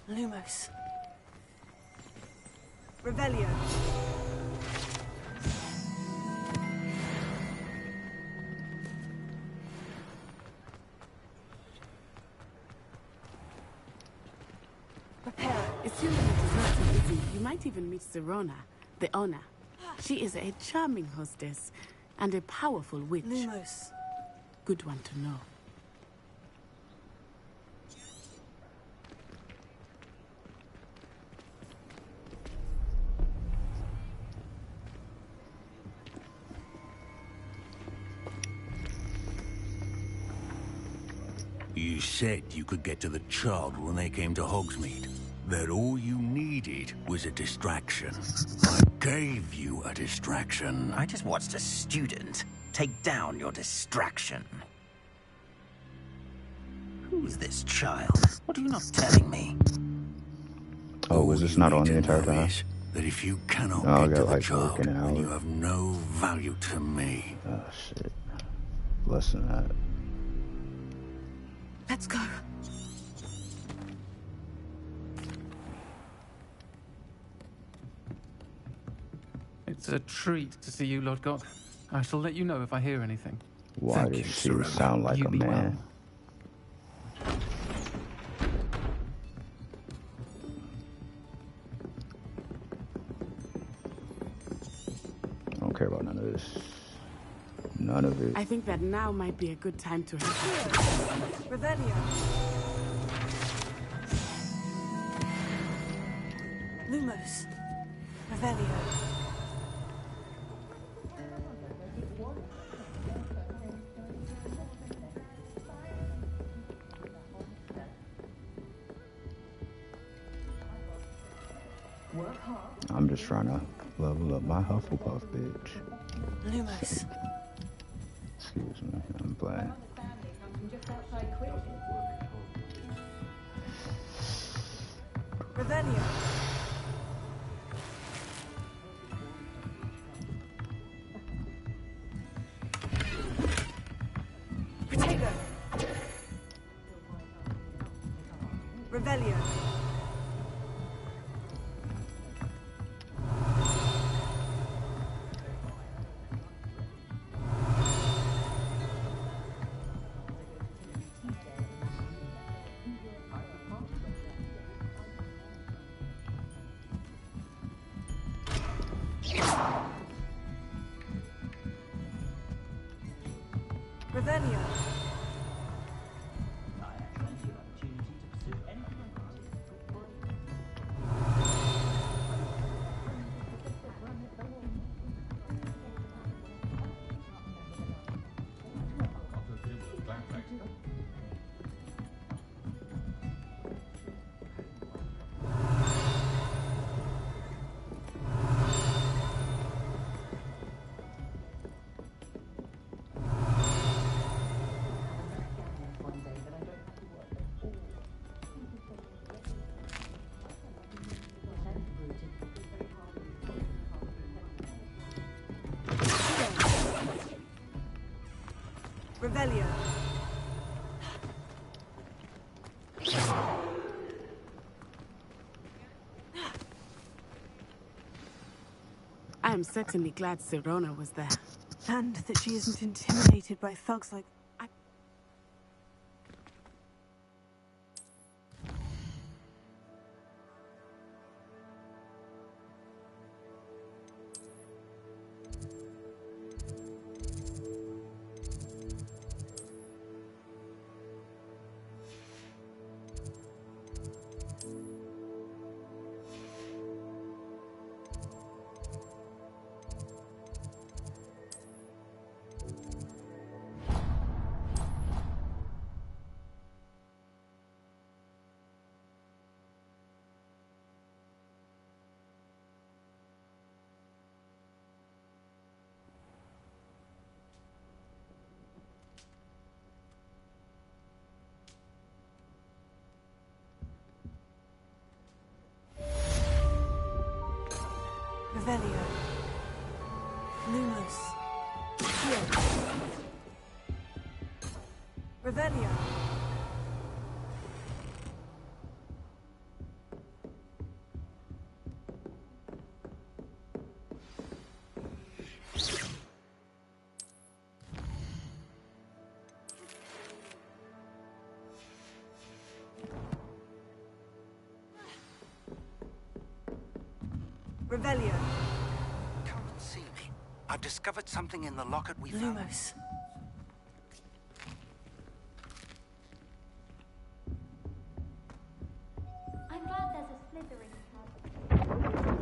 Lumos. Revelio. Prepare. Assuming it is not so busy, you might even meet Serona, the owner. She is a charming hostess and a powerful witch. Lumos. Good one to know. You said you could get to the child when they came to Hogsmeade. That all you needed was a distraction. I gave you a distraction. I just watched a student take down your distraction. Who's this child? What are you not telling me? Oh, was this not on the entire time? that if you cannot I'll get get to the like child, working then you out. have no value to me. Oh shit. Less than that. Let's go. It's a treat to see you, Lord Gok. I shall let you know if I hear anything. Why does she sound like You a be man? well. I don't care about none of this. None of it. I think that now might be a good time to have Revelio. Lumos. Revelio. I'm just trying to level up my Hufflepuff, bitch. Lumos. Excuse me, I'm playing. Revelio. Protego. Revelio. Revelio. Revelio. I am certainly glad Sirona was there. And that she isn't intimidated by thugs like... Revelio. Lumos. Here. Revelio. Revelio. Come and see me. I've discovered something in the locket we found. Lumos. I'm glad there's a Slytherin club.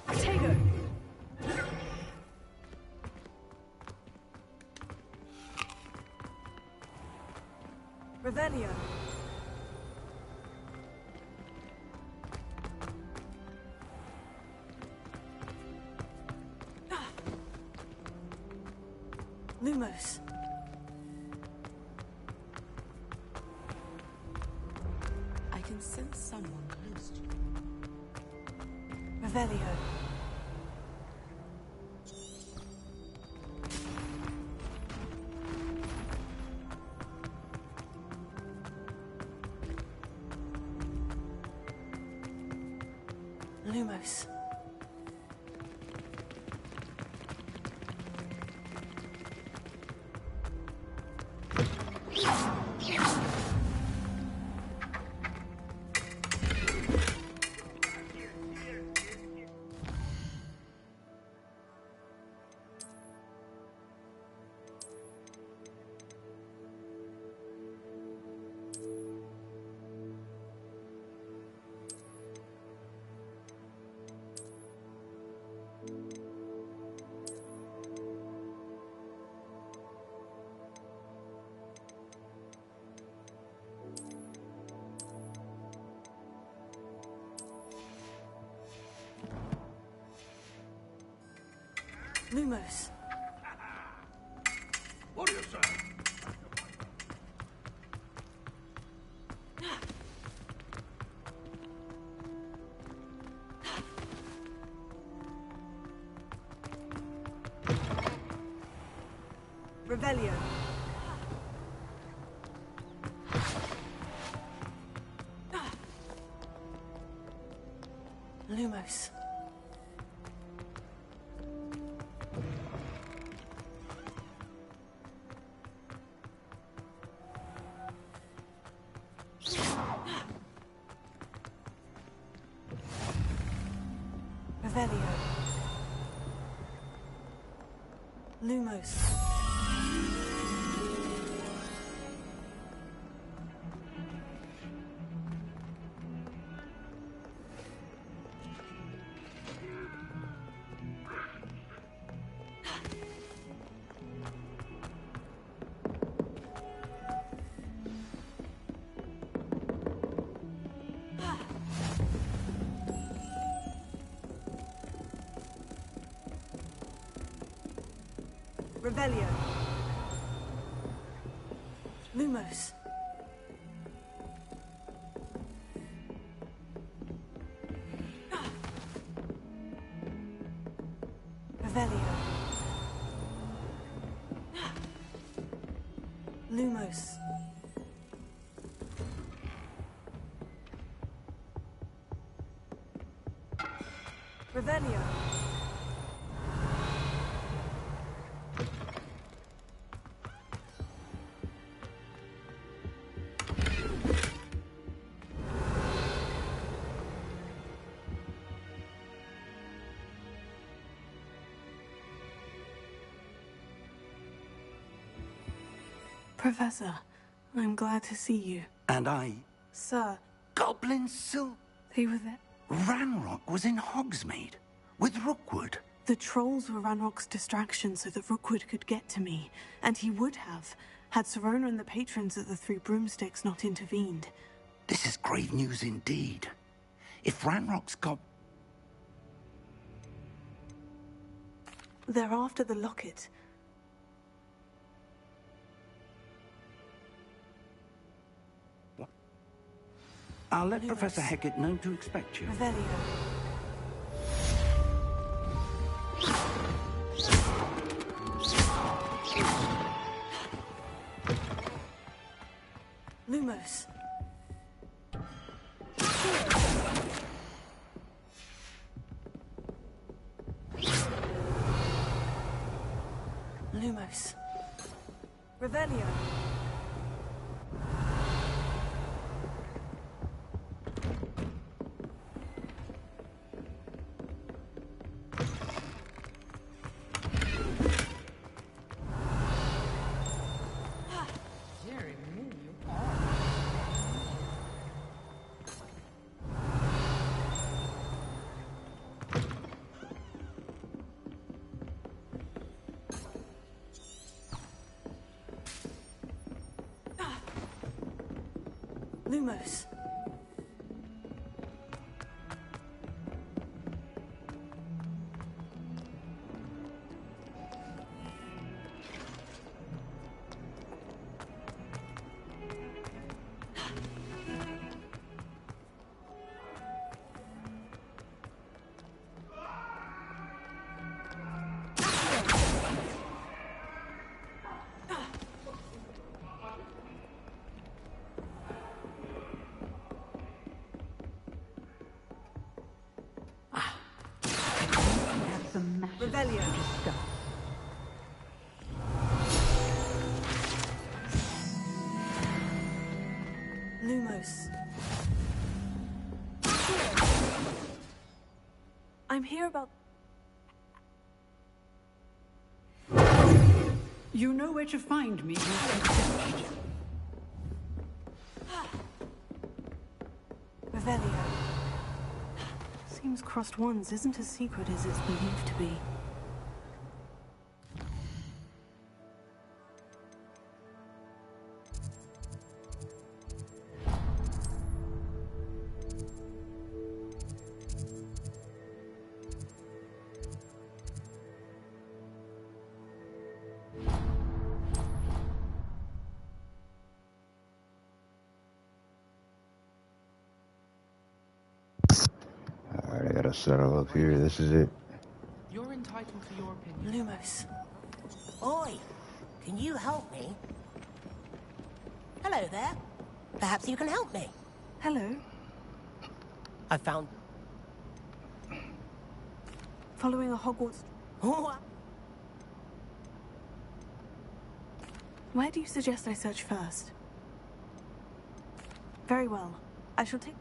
Protego. Revelio. Lumos. I can sense someone close to you. Revelio. Lumos. Lumos. What do you say? Revelio. Lumos. Revelio. Lumos. Revelio. Lumos. Revelio. Lumos. Revelio. Professor, I'm glad to see you. And I... Sir. Goblin Silk. They were there. Ranrock was in Hogsmeade with Rookwood. The trolls were Ranrock's distraction so that Rookwood could get to me. And he would have, had Serona and the patrons of the Three Broomsticks not intervened. This is grave news indeed. If Ranrock's got... They're after the locket. I'll let Professor Hecat know to expect you. Revelio. Lumos. Lumos. Revelio. Lumos. Lumos. I'm here about... You know where to find me. Revelio. Seems Crossed Wands isn't as secret as it's believed to be. Alright, I gotta settle up here. This is it. You're entitled to your opinion. Lumos. Oi, can you help me? Hello there. Perhaps you can help me. Hello. I found... Following a Hogwarts... Where do you suggest I search first? Very well. I shall take...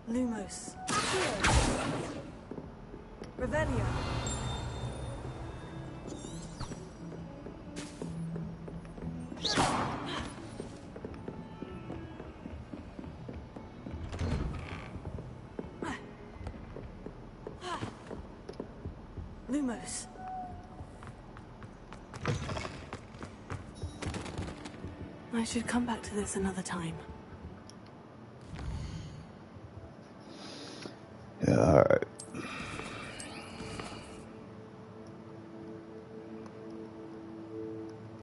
Lumos. Revelio. Lumos. I should come back to this another time. Yeah,